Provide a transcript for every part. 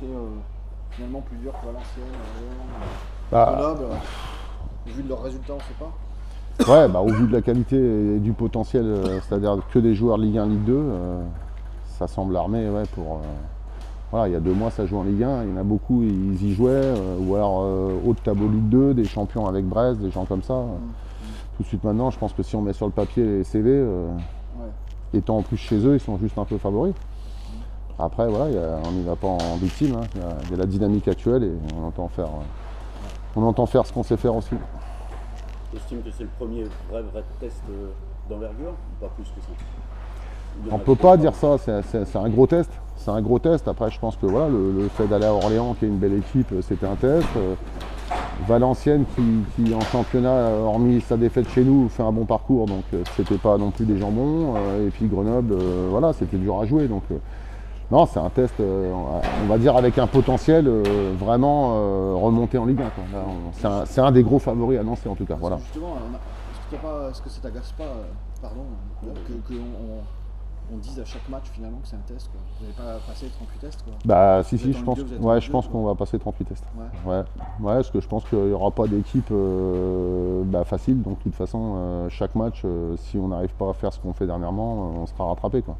c'est finalement plus dur que Valenciennes, Bah, Grenoble. Vu de leurs résultats, on ne sait pas. ouais, bah, au vu de la qualité et du potentiel, c'est-à-dire que des joueurs Ligue 1, Ligue 2, ça semble armé ouais, pour. Voilà, il y a 2 mois, ça joue en Ligue 1. Il y en a beaucoup, ils y jouaient, ou alors haut de tableau Ligue 2, des champions avec Brest, des gens comme ça. Tout de suite maintenant, je pense que si on met sur le papier les CV, étant en plus chez eux, ils sont juste un peu favoris. Après, voilà, on n'y va pas en victime. Hein. Il y a la dynamique actuelle et on entend faire ce qu'on sait faire aussi. Tu estimes que c'est le premier vrai test d'envergure ou pas plus que ça? On ne peut pas dire ça, c'est un gros test. C'est un gros test. Après, je pense que voilà, le fait d'aller à Orléans, qui est une belle équipe, c'était un test. Valenciennes, qui en championnat, hormis sa défaite chez nous, fait un bon parcours, donc c'était pas non plus des jambons. Et puis Grenoble, voilà, c'était dur à jouer. Donc, non, c'est un test, on va dire, avec un potentiel vraiment remonté en Ligue 1. Quoi. Là, c'est un des gros favoris à Nancy, en tout cas. Voilà. Justement, est-ce que ça t'agace pas, on dise à chaque match finalement que c'est un test, quoi. Vous n'avez pas passé 38 tests, quoi. Bah si, Vous êtes je en pense, Ligue 2, vous êtes en je Ligue pense 2, qu'on va passer 38 tests. Ouais. Ouais, parce que je pense qu'il n'y aura pas d'équipe facile, donc de toute façon, chaque match, si on n'arrive pas à faire ce qu'on fait dernièrement, on sera rattrapé, quoi.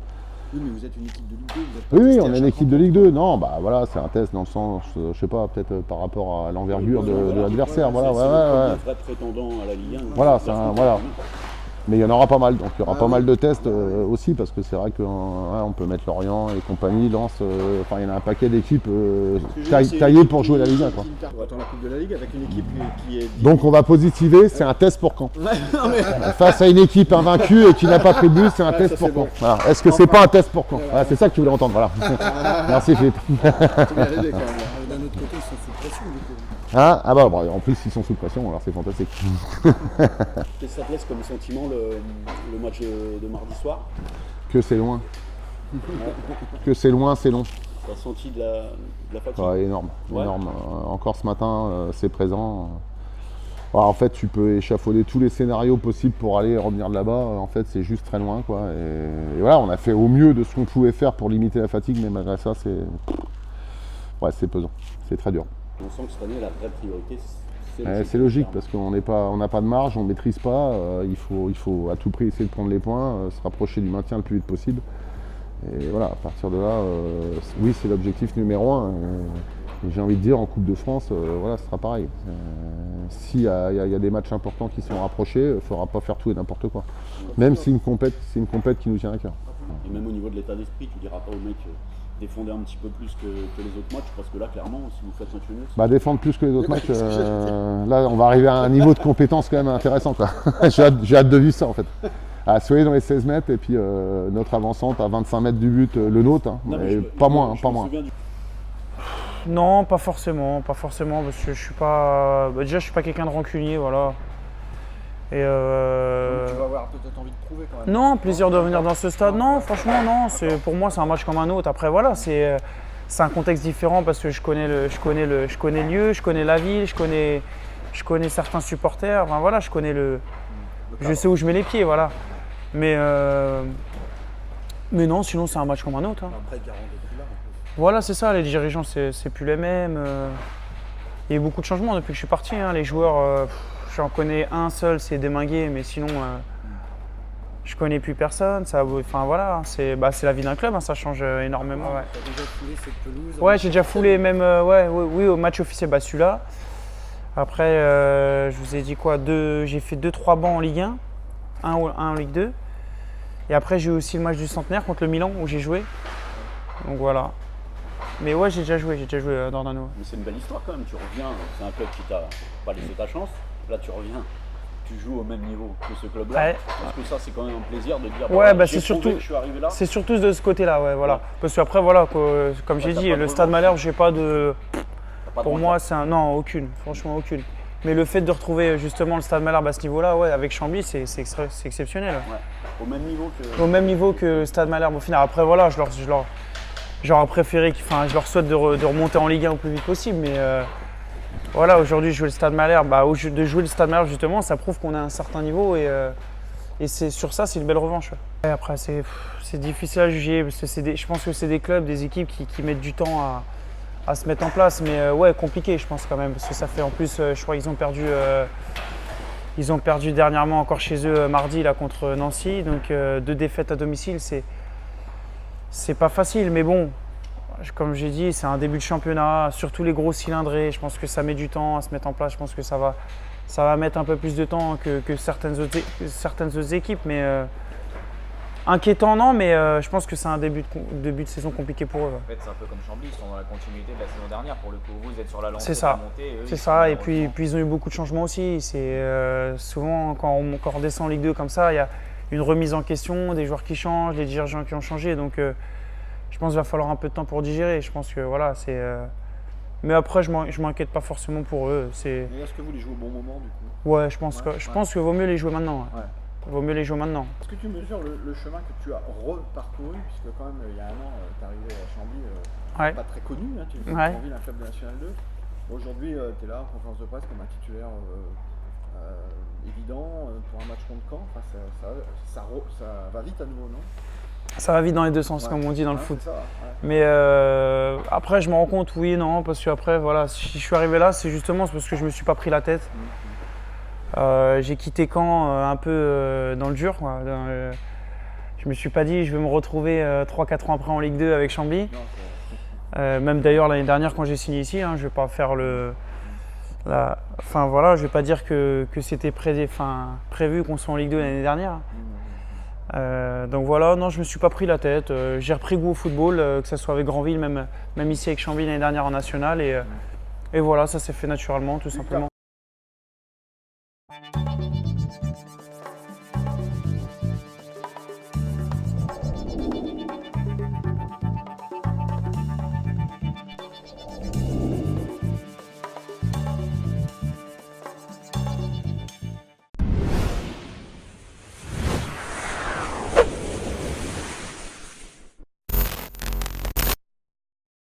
Oui, mais vous êtes une équipe de Ligue 2, vous êtes pas Oui, testé on à est une chaque équipe de rencontre. Ligue 2. Non, bah voilà, c'est un test dans le sens, je sais pas, peut-être par rapport à l'envergure de l'adversaire. Voilà, C'est le premier vrai prétendant à la Ligue 1. Voilà, voilà. Mais il y en aura pas mal, donc il y aura pas mal de tests aussi, parce que c'est vrai qu'on peut mettre Lorient et compagnie, Lens, il y en a un paquet d'équipes taillées pour jouer la Ligue 1. Quoi. On attend la Coupe de la Ligue avec une équipe qui est... Donc on va positiver, c'est un test pour Caen. Non, mais... Face à une équipe invaincue et qui n'a pas pris de but, c'est un test ça, pour c'est Caen. bon. Voilà. Est-ce que c'est pas un test pour Caen? Voilà, c'est ça que tu voulais entendre, voilà. Merci Philippe. C'est bien aidé, quand même. D'un autre côté, ils sont sous pression, du coup. Hein ah bah en plus ils sont sous pression, alors c'est fantastique. Qu'est-ce que ça te laisse comme sentiment le match de mardi soir? Que c'est loin. Que c'est loin, c'est long. Tu as senti de la fatigue? Ouais, énorme, Ouais. énorme. Encore ce matin, c'est présent. En fait, tu peux échafauder tous les scénarios possibles pour aller et revenir de là-bas. En fait, c'est juste très loin, quoi. Et voilà, on a fait au mieux de ce qu'on pouvait faire pour limiter la fatigue, mais malgré ça, c'est pesant. C'est très dur. On sent que cette année, la vraie priorité, C'est logique parce qu'on n'a pas de marge, on ne maîtrise pas. Il faut à tout prix essayer de prendre les points, se rapprocher du maintien le plus vite possible. Et voilà, à partir de là, oui, c'est l'objectif numéro 1. Et j'ai envie de dire, en Coupe de France, voilà, ce sera pareil. S'il y a des matchs importants qui sont rapprochés, il ne faudra pas faire tout et n'importe quoi. Même si c'est une compète qui nous tient à cœur. Et même au niveau de l'état d'esprit, tu ne diras pas aux mecs défendez un petit peu plus que les autres matchs, parce que là, clairement, si vous faites match nul... Défendre plus que les autres matchs, là, on va arriver à un niveau de compétence quand même intéressant, quoi. J'ai hâte de vivre ça, en fait. Soyez dans les 16 mètres, et puis notre avançante à 25 mètres du but, le nôtre, hein, Non, mais mais pas moins. Non, pas forcément, parce que je suis pas. Déjà, je suis pas quelqu'un de rancunier, voilà. Et Tu vas avoir peut-être envie de prouver, quand même. non, plaisir de venir dans ce stade. Non, franchement, non. Pour moi, c'est un match comme un autre. Après, voilà, c'est un contexte différent parce que je connais le lieu, je connais la ville, je connais certains supporters. Enfin, voilà, je sais où je mets les pieds, voilà. Mais non, sinon, c'est un match comme un autre. Hein. Après, Garand est plus là, en plus. Voilà, c'est ça, les dirigeants, c'est plus les mêmes. Il y a eu beaucoup de changements depuis que je suis parti. Hein. Les joueurs, j'en connais un seul, c'est Deminguet, mais sinon, je connais plus personne. Enfin voilà, c'est la vie d'un club, hein, ça change énormément. Ouais. T'as déjà foulé cette pelouse? Ouais, j'ai déjà foulé même oui, au match officiel, celui-là. Après, je vous ai dit quoi, j'ai fait 2-3 bancs en Ligue 1, un en Ligue 2. Et après, j'ai eu aussi le match du Centenaire contre le Milan où j'ai joué. Donc voilà. Mais ouais, j'ai déjà joué à Dornano. Mais c'est une belle histoire quand même, tu reviens, c'est un club qui t'a pas laissé ta chance, là tu reviens, tu joues au même niveau que ce club-là. Ouais. Parce que ça, c'est quand même un plaisir de dire Ouais, j'ai c'est prouvé surtout, que je suis arrivé là. c'est surtout de ce côté-là, ouais, voilà. Ouais. Parce qu'après, voilà, comme j'ai t'as dit, pas de le Stade revanche. Malherbe, j'ai pas de. T'as pas de Pour revanche. moi, non, aucune, franchement aucune. Mais le fait de retrouver justement le Stade Malherbe à ce niveau-là, ouais, avec Chambly, c'est exceptionnel. Ouais. Au même niveau que. Au même niveau que le Stade Malherbe au final. Après, voilà, j'aurais préféré, je leur souhaite de remonter en Ligue 1 au plus vite possible. Mais voilà, aujourd'hui, jouer le Stade Malherbe, de jouer le Stade Malherbe justement, ça prouve qu'on a un certain niveau et sur ça, c'est une belle revanche. Ouais. Et après, c'est difficile à juger parce que je pense que c'est des clubs, des équipes qui mettent du temps à se mettre en place. Mais ouais, compliqué, je pense quand même. Parce que ça fait en plus, je crois qu'ils ont perdu. Ils ont perdu dernièrement encore chez eux mardi là, contre Nancy. Donc 2 défaites à domicile, c'est pas facile. Mais bon, comme j'ai dit, c'est un début de championnat. Surtout les gros cylindrés, je pense que ça met du temps à se mettre en place. Je pense que ça va mettre un peu plus de temps que certaines autres équipes. Mais inquiétant, non, mais je pense que c'est un début de saison compliqué pour eux. En fait, c'est un peu comme Chambly, ils sont dans la continuité de la saison dernière. Pour le coup, vous êtes sur la lancée C'est de ça. la montée. Eux, C'est ils ça, sont et dans le puis recul. ils ont eu beaucoup de changements aussi. C'est souvent quand on redescend en Ligue 2 comme ça, il y a une remise en question, des joueurs qui changent, les dirigeants qui ont changé. Donc je pense qu'il va falloir un peu de temps pour digérer. Je pense que voilà, c'est. Mais après, je m'inquiète pas forcément pour eux. C'est. Mais est-ce que vous les jouez au bon moment du coup? Ouais, je pense que vaut mieux les jouer maintenant. Ouais. Ouais. Vaut mieux les jouer maintenant. Est-ce que tu mesures le chemin que tu as reparcouru, puisque quand même il y a un an, tu es arrivé à Chambly, Ouais. pas très connu, hein, tu es Ouais. en ville, un club de National 2. Aujourd'hui, tu es là en conférence de presse comme un titulaire évident pour un match contre Caen. Enfin, ça va vite à nouveau, non? Ça va vite dans les deux sens, Ouais. comme on dit dans le Ouais, foot. c'est ça, ouais. Mais après, je me rends compte, oui et non, parce que après, voilà, si je suis arrivé là, c'est justement parce que je me suis pas pris la tête. J'ai quitté Caen un peu dans le dur, quoi. Je me suis pas dit, je vais me retrouver 3-4 ans après en Ligue 2 avec Chambly. Non, Même d'ailleurs l'année dernière quand j'ai signé ici, je vais pas faire enfin voilà, je vais pas dire que c'était prévu qu'on soit en Ligue 2 l'année dernière. Donc voilà, non, je me suis pas pris la tête. J'ai repris goût au football, que ce soit avec Granville, même ici avec Chambly l'année dernière en national. Et voilà, ça s'est fait naturellement, tout simplement.